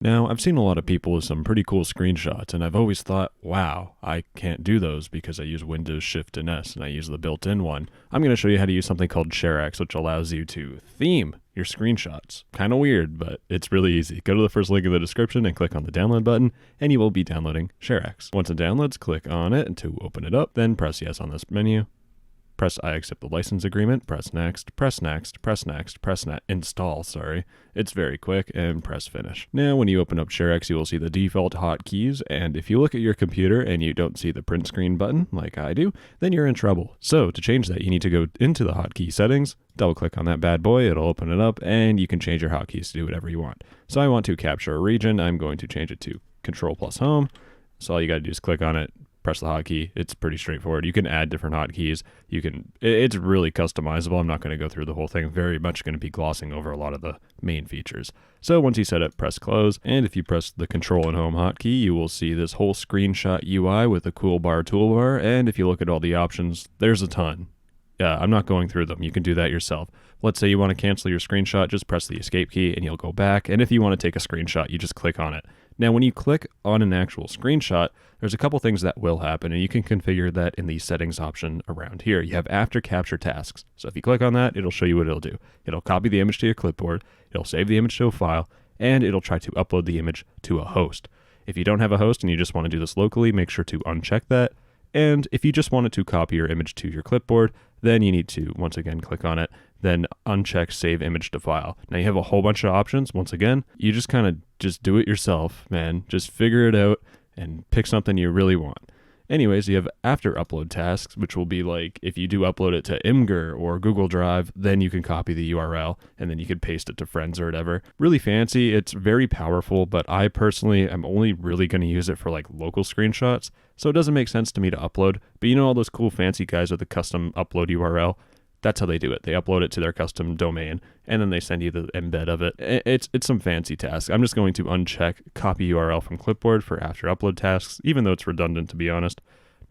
Now, I've seen a lot of people with some pretty cool screenshots, and I've always thought, wow, I can't do those because I use Windows Shift and S, and I use the built-in one. I'm going to show you how to use something called ShareX, which allows you to theme your screenshots. Kind of weird, but it's really easy. Go to the first link in the description and click on the download button, and you will be downloading ShareX. Once it downloads, click on it to open it up, then press yes on this menu. Press I accept the license agreement, press next, press next, press next, press install, sorry. It's very quick, and press finish. Now when you open up ShareX, you will see the default hotkeys, and if you look at your computer and you don't see the print screen button, like I do, then you're in trouble. So to change that, you need to go into the hotkey settings, double click on that bad boy, it'll open it up, and you can change your hotkeys to do whatever you want. So I want to capture a region, I'm going to change it to Control plus Home. So all you gotta do is click on it, press the hotkey. It's pretty straightforward. You can add different hotkeys. It's really customizable. I'm not going to go through the whole thing. Very much going to be glossing over a lot of the main features. So once you set it, press close. And if you press the Control and Home hotkey, you will see this whole screenshot UI with a cool bar toolbar. And if you look at all the options, there's a ton. Yeah, I'm not going through them. You can do that yourself. Let's say you want to cancel your screenshot, just press the escape key and you'll go back. And if you want to take a screenshot, you just click on it. Now, when you click on an actual screenshot, there's a couple things that will happen, and you can configure that in the settings option around here. You have after capture tasks. So if you click on that, it'll show you what it'll do. It'll copy the image to your clipboard, it'll save the image to a file, and it'll try to upload the image to a host. If you don't have a host and you just want to do this locally, make sure to uncheck that. And if you just wanted to copy your image to your clipboard, then you need to, once again, click on it, then uncheck save image to file. Now you have a whole bunch of options. Once again, you just kind of just do it yourself, man. Just figure it out and pick something you really want. Anyways, you have after upload tasks, which will be like if you do upload it to Imgur or Google Drive, then you can copy the URL and then you can paste it to friends or whatever. Really fancy. It's very powerful, but I personally am only really going to use it for like local screenshots. So it doesn't make sense to me to upload. But you know all those cool fancy guys with the custom upload URL? That's how they do it. They upload it to their custom domain, and then they send you the embed of it. It's some fancy task. I'm just going to uncheck copy URL from clipboard for after upload tasks, even though it's redundant, to be honest.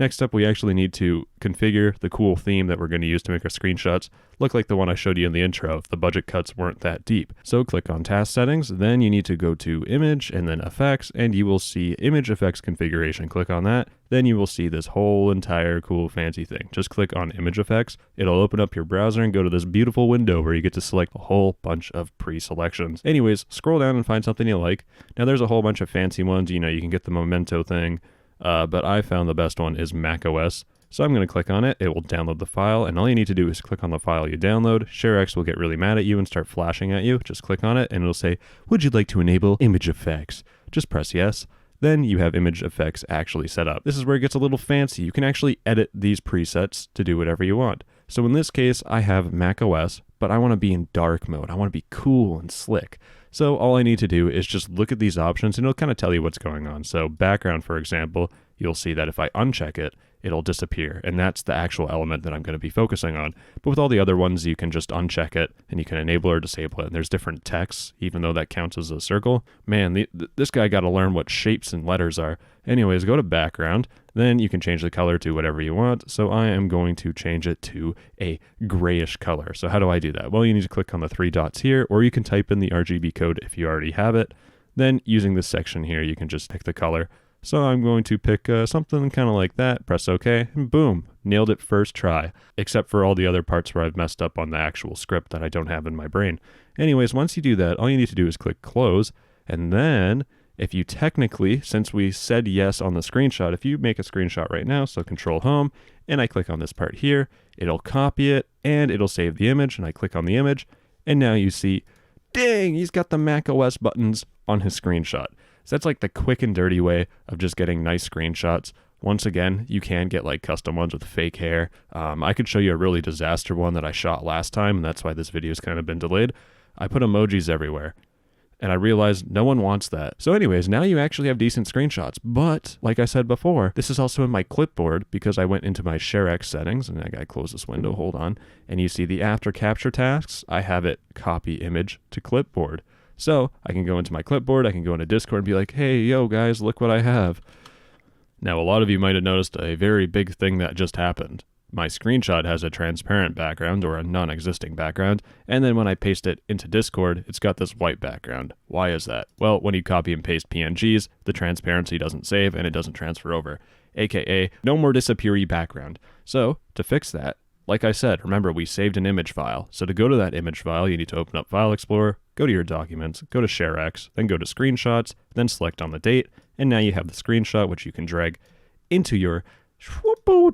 Next up, we actually need to configure the cool theme that we're going to use to make our screenshots look like the one I showed you in the intro if the budget cuts weren't that deep. So click on task settings, then you need to go to image and then effects, and you will see image effects configuration. Click on that, then you will see this whole entire cool fancy thing. Just click on image effects. It'll open up your browser and go to this beautiful window where you get to select a whole bunch of pre-selections. Anyways, scroll down and find something you like. Now there's a whole bunch of fancy ones. You know, you can get the memento thing. But I found the best one is macOS. So I'm going to click on it. It will download the file, and all you need to do is click on the file you download. ShareX will get really mad at you and start flashing at you. Just click on it, and it'll say, would you like to enable image effects? Just press yes. Then you have image effects actually set up. This is where it gets a little fancy. You can actually edit these presets to do whatever you want. So in this case, I have macOS, but I want to be in dark mode. I want to be cool and slick. So all I need to do is just look at these options and it'll kind of tell you what's going on. So background, for example, you'll see that if I uncheck it, it'll disappear. And that's the actual element that I'm going to be focusing on. But with all the other ones, you can just uncheck it and you can enable or disable it. And there's different texts, even though that counts as a circle. Man, this guy got to learn what shapes and letters are. Anyways, go to background. Then you can change the color to whatever you want. So I am going to change it to a grayish color. So how do I do that? Well, you need to click on the three dots here, or you can type in the RGB code if you already have it. Then using this section here, you can just pick the color. So I'm going to pick something kind of like that, press OK, and boom, nailed it first try, except for all the other parts where I've messed up on the actual script that I don't have in my brain. Anyways, once you do that, all you need to do is click close, and then if you technically, since we said yes on the screenshot, if you make a screenshot right now, so Control Home, and I click on this part here, it'll copy it, and it'll save the image, and I click on the image, and now you see, dang, he's got the macOS buttons on his screenshot. So that's like the quick and dirty way of just getting nice screenshots. Once again, you can get like custom ones with fake hair. I could show you a really disaster one that I shot last time, and that's why this video's kind of been delayed. I put emojis everywhere, and I realized no one wants that. So anyways, now you actually have decent screenshots. But like I said before, this is also in my clipboard because I went into my ShareX settings, and I gotta close this window, hold on. And you see the after capture tasks, I have it copy image to clipboard. So I can go into my clipboard, I can go into Discord and be like, hey, yo guys, look what I have. Now, a lot of you might have noticed a very big thing that just happened. my screenshot has a transparent background or a non-existing background, and then when I paste it into Discord, it's got this white background. Why is that? Well, when you copy and paste PNGs, the transparency doesn't save and it doesn't transfer over, aka no more disappeary background. So, to fix that, like I said, remember we saved an image file. So to go to that image file, you need to open up File Explorer, go to your documents, go to ShareX, then go to Screenshots, then select on the date, and now you have the screenshot which you can drag into your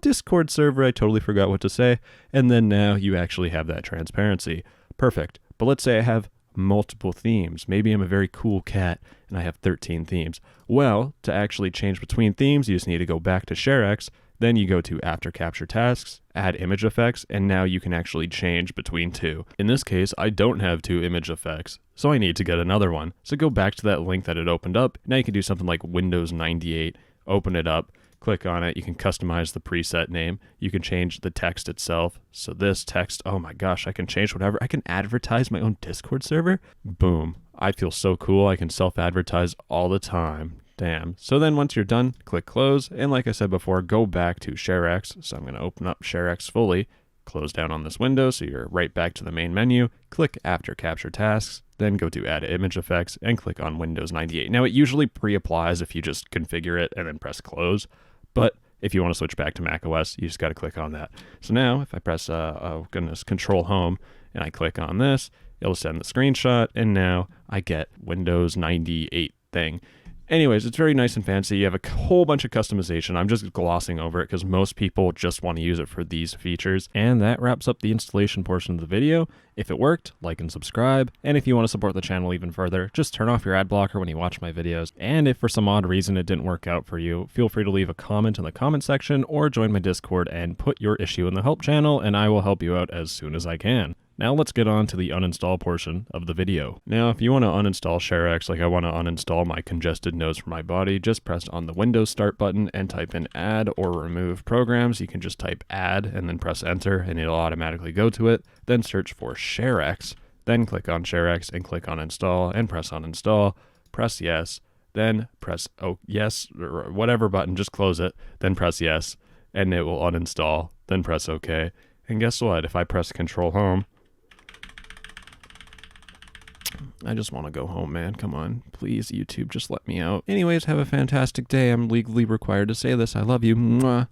Discord server. I totally forgot what to say. And then now you actually have that transparency. Perfect. But let's say I have multiple themes. Maybe I'm a very cool cat and I have 13 themes. Well, to actually change between themes, you just need to go back to ShareX. Then you go to After Capture Tasks, add image effects, and now you can actually change between two. In this case, I don't have two image effects, so I need to get another one. So go back to that link that it opened up. Now you can do something like Windows 98, open it up, click on it. You can customize the preset name. You can change the text itself. So this text, oh my gosh, I can change whatever. I can advertise my own Discord server. Boom. I feel so cool. I can self-advertise all the time. Damn. So then once you're done, click close. And like I said before, go back to ShareX. So I'm going to open up ShareX fully, close down on this window. So you're right back to the main menu, click After Capture Tasks, then go to Add Image Effects and click on Windows 98. Now it usually pre-applies if you just configure it and then press close. But if you want to switch back to macOS, you just got to click on that. So now if I press, Control Home and I click on this, it'll send the screenshot. And now I get Windows 98 thing. Anyways, it's very nice and fancy. You have a whole bunch of customization. I'm just glossing over it because most people just want to use it for these features. And that wraps up the installation portion of the video. If it worked, like and subscribe. And if you want to support the channel even further, just turn off your ad blocker when you watch my videos. And if for some odd reason it didn't work out for you, feel free to leave a comment in the comment section or join my Discord and put your issue in the help channel and I will help you out as soon as I can. Now let's get on to the uninstall portion of the video. Now if you want to uninstall ShareX, like I want to uninstall my congested nodes from my body, just press on the Windows Start button and type in add or remove programs. You can just type add and then press enter and it'll automatically go to it. Then search for ShareX, then click on ShareX and click on install and press on install, press yes, then press yes or whatever button, just close it, then press yes and it will uninstall, then press OK. And guess what? If I press Control Home, I just want to go home, man. Come on. Please, YouTube, just let me out. Anyways, have a fantastic day. I'm legally required to say this. I love you. Mwah.